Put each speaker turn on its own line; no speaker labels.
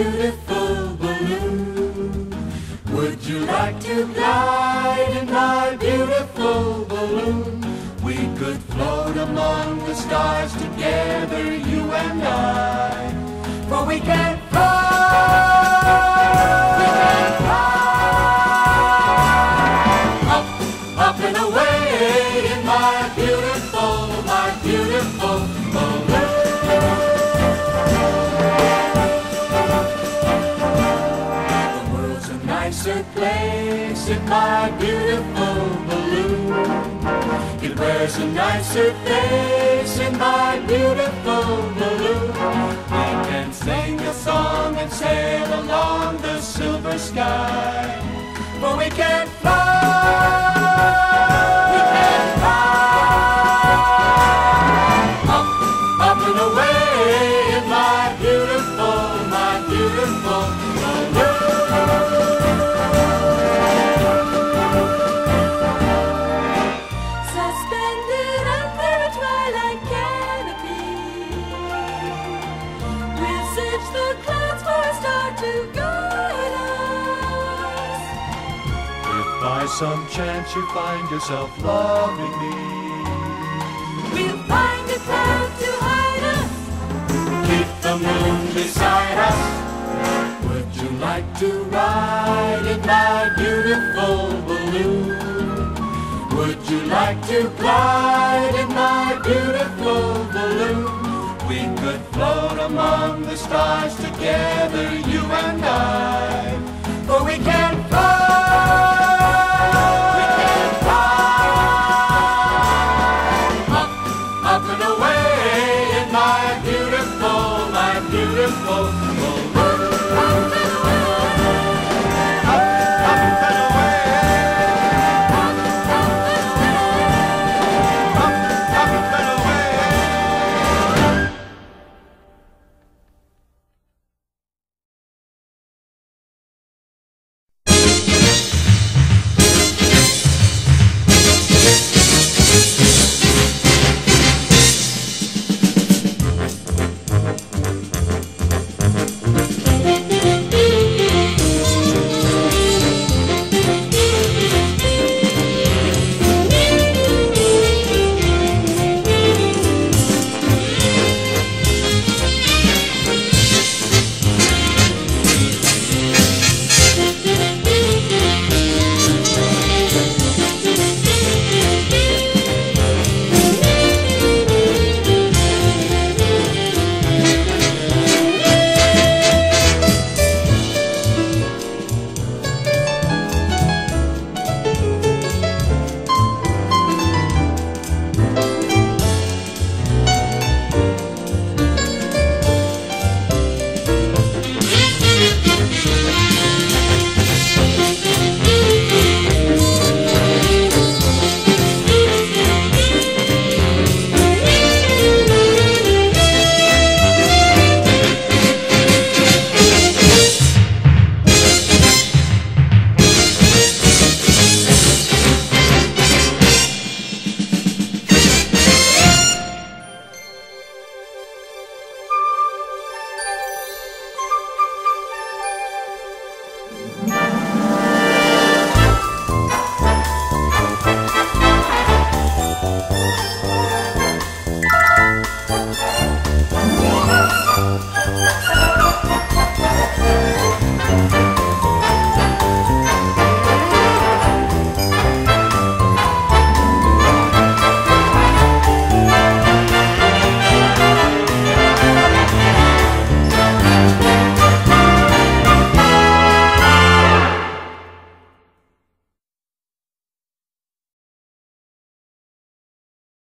beautiful balloon? Would you like to glide in my beautiful balloon? We could float among the stars together, you and I. For we can fly, up and away in my beautiful balloon. The world's a nicer place in my beautiful balloon. It wears a nicer face in my beautiful balloon. We can sing a song and sail along the silver sky. For we can fly, up and away in my beautiful balloon.
Suspended under a twilight canopy, we'll search the clouds for a star to guide us.
If by some chance you find yourself loving me,
We'll find a cloud to hide us.
keep the moon beside us. Would you like to ride in my beautiful balloon? Would you like to glide in my beautiful balloon? We could float among the stars together, you and I.